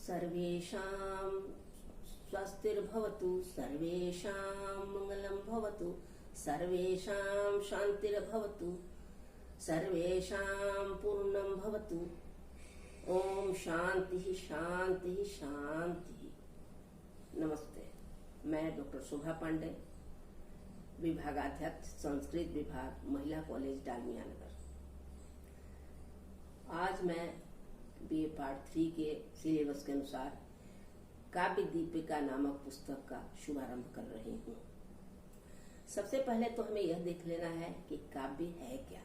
सर्वेषां स्वस्तिर्भवतु, सर्वेषां मंगलं भवतु, सर्वेषां शान्तिर्भवतु, सर्वेषां पूर्णं भवतु। ओम शांति शांति शांति। नमस्ते, मैं डॉक्टर शोभा पांडे, विभागाध्यक्ष संस्कृत विभाग, महिला कॉलेज डालमिया नगर। आज मैं बीए पार्ट 3 के सिलेबस के अनुसार काव्य दीपिका नामक पुस्तक का शुभारंभ कर रही हूँ। सबसे पहले तो हमें यह देख लेना है कि काव्य है क्या,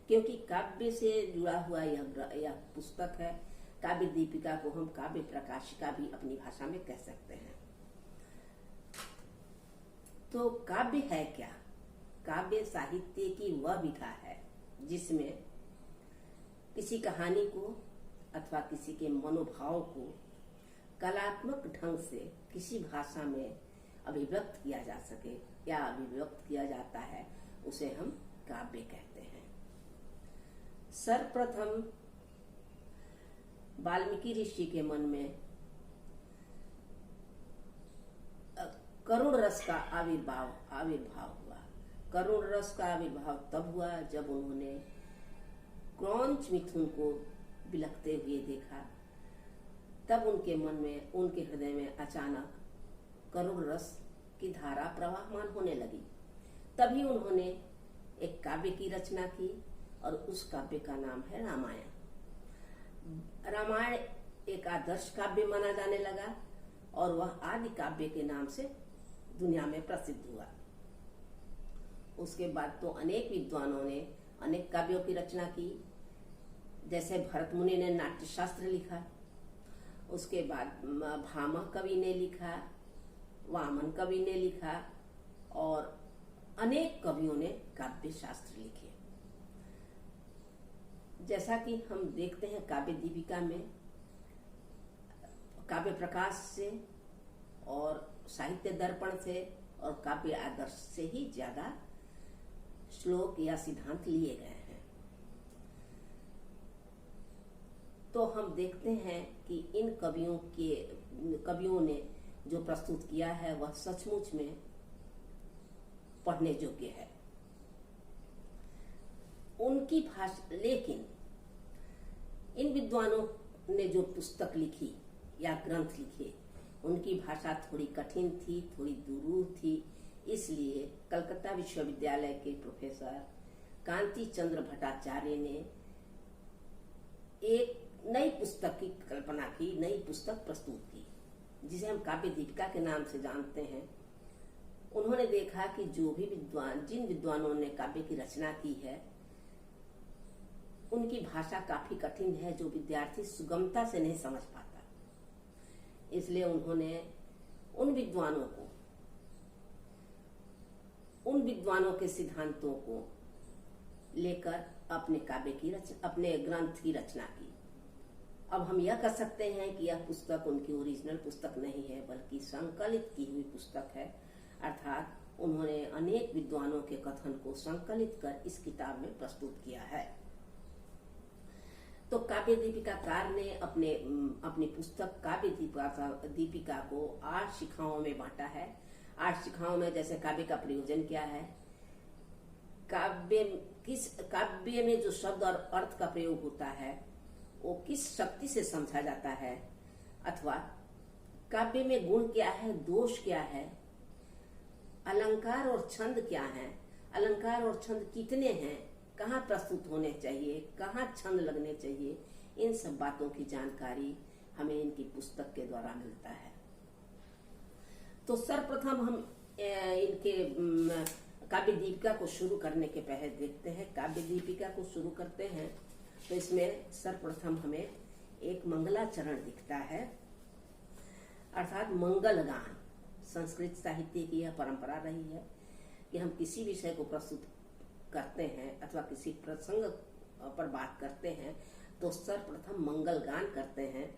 क्योंकि काव्य से जुड़ा हुआ यह पुस्तक है। काव्य दीपिका को हम काव्य प्रकाशिका भी अपनी भाषा में कह सकते हैं। तो काव्य है क्या? काव्य साहित्य की वह विधा है जिसमें किसी कहानी को अथवा किसी के मनोभाव को कलात्मक ढंग से किसी भाषा में अभिव्यक्त किया जा सके या अभिव्यक्त किया जाता है, उसे हम काव्य कहते हैं। सर्वप्रथम वाल्मीकि ऋषि के मन में करुण रस का आविर्भाव हुआ। करुण रस का आविर्भाव तब हुआ जब उन्होंने क्रौंच मिथुन को बिलखते हुए देखा। तब उनके मन में, उनके हृदय में अचानक करुण रस की धारा प्रवाहमान होने लगी। तभी उन्होंने एक काव्य की रचना की और उस काव्य का नाम है रामायण। रामायण एक आदर्श काव्य माना जाने लगा और वह आदि काव्य के नाम से दुनिया में प्रसिद्ध हुआ। उसके बाद तो अनेक विद्वानों ने अनेक काव्यों की रचना की। जैसे भरत मुनि ने नाट्य शास्त्र लिखा, उसके बाद भामह कवि ने लिखा, वामन कवि ने लिखा और अनेक कवियों ने काव्य शास्त्र लिखे। जैसा कि हम देखते हैं काव्य दीपिका में काव्य प्रकाश से और साहित्य दर्पण से और काव्य आदर्श से ही ज्यादा श्लोक या सिद्धांत लिए गए हैं। तो हम देखते हैं कि इन कवियों ने जो प्रस्तुत किया है वह सचमुच में पढ़ने योग्य है। उनकी भाषा, लेकिन इन विद्वानों ने जो पुस्तक लिखी या ग्रंथ लिखे, उनकी भाषा थोड़ी कठिन थी, थोड़ी दुरूह थी। इसलिए कलकत्ता विश्वविद्यालय के प्रोफेसर कांति चंद्र भट्टाचार्य ने एक नई पुस्तक की कल्पना की, नई पुस्तक प्रस्तुत की, जिसे हम काव्य दीपिका के नाम से जानते हैं। उन्होंने देखा कि जिन विद्वानों ने काव्य की रचना की है, उनकी भाषा काफी कठिन है, जो विद्यार्थी सुगमता से नहीं समझ पाता। इसलिए उन्होंने उन विद्वानों के सिद्धांतों को लेकर अपने ग्रंथ की रचना की। अब हम यह कह सकते हैं कि यह पुस्तक उनकी ओरिजिनल पुस्तक नहीं है, बल्कि संकलित की हुई पुस्तक है। अर्थात उन्होंने अनेक विद्वानों के कथन को संकलित कर इस किताब में प्रस्तुत किया है। तो काव्य दीपिकाकार ने अपनी पुस्तक काव्य दीपिका को 8 शिखाओं में बांटा है। 8 शिखाओं में जैसे काव्य का प्रयोजन क्या है, काव्य में जो शब्द और अर्थ का प्रयोग होता है वो किस शक्ति से समझा जाता है, अथवा काव्य में गुण क्या है, दोष क्या है, अलंकार और छंद क्या है, अलंकार और छंद कितने हैं, कहाँ प्रस्तुत होने चाहिए, कहाँ छंद लगने चाहिए, इन सब बातों की जानकारी हमें इनकी पुस्तक के द्वारा मिलता है। तो सर्वप्रथम हम इनके काव्य दीपिका को शुरू करने के पहले देखते हैं। काव्य दीपिका को शुरू करते हैं तो इसमें सर्वप्रथम हमें एक मंगलाचरण दिखता है, अर्थात मंगल गान। संस्कृत साहित्य की यह परंपरा रही है कि हम किसी विषय को प्रस्तुत करते हैं अथवा किसी प्रसंग पर बात करते हैं तो सर्वप्रथम मंगल गान करते हैं,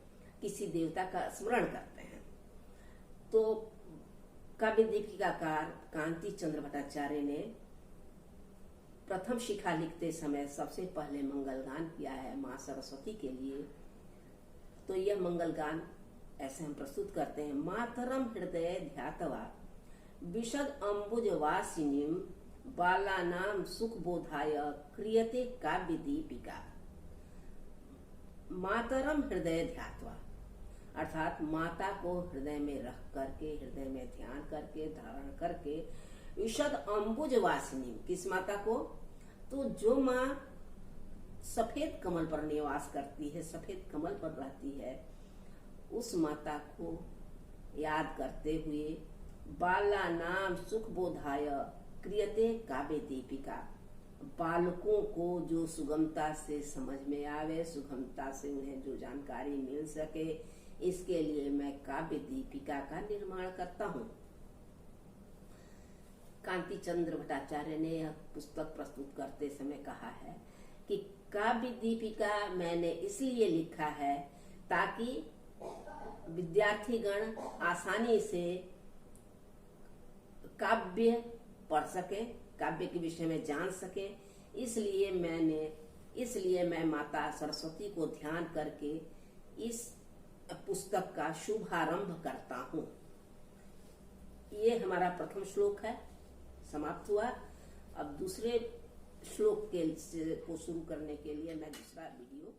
किसी देवता का स्मरण करते हैं। तो काव्य दीपिकाकार कांति चंद्र भट्टाचार्य ने प्रथम शिखा लिखते समय सबसे पहले मंगल गान किया है माँ सरस्वती के लिए। तो यह मंगल गान ऐसे हम प्रस्तुत करते हैं। मातरम हृदय ध्यात्वा विशद अम्बुज वासिनीम बालानाम सुख बोधाय क्रियते काव्य दीपिका। मातरम हृदय ध्यात्वा अर्थात माता को हृदय में रख करके, हृदय में ध्यान करके, धारण करके, विशद अम्बुज वासिनी, किस माता को? तो जो माँ सफेद कमल पर निवास करती है, सफेद कमल पर रहती है, उस माता को याद करते हुए बाला नाम सुख बोधाय क्रियते काव्य दीपिका, बालकों को जो सुगमता से समझ में आवे, सुगमता से उन्हें जो जानकारी मिल सके, इसके लिए मैं काव्य दीपिका का निर्माण करता हूँ। कांति चंद्र भट्टाचार्य ने यह पुस्तक प्रस्तुत करते समय कहा है कि काव्य दीपिका मैंने इसलिए लिखा है ताकि विद्यार्थीगण आसानी से काव्य पढ़ सके, काव्य के विषय में जान सके। इसलिए मैं माता सरस्वती को ध्यान करके इस पुस्तक का शुभारंभ करता हूँ। ये हमारा प्रथम श्लोक है, समाप्त हुआ। अब दूसरे श्लोक को शुरू करने के लिए मैं दूसरा वीडियो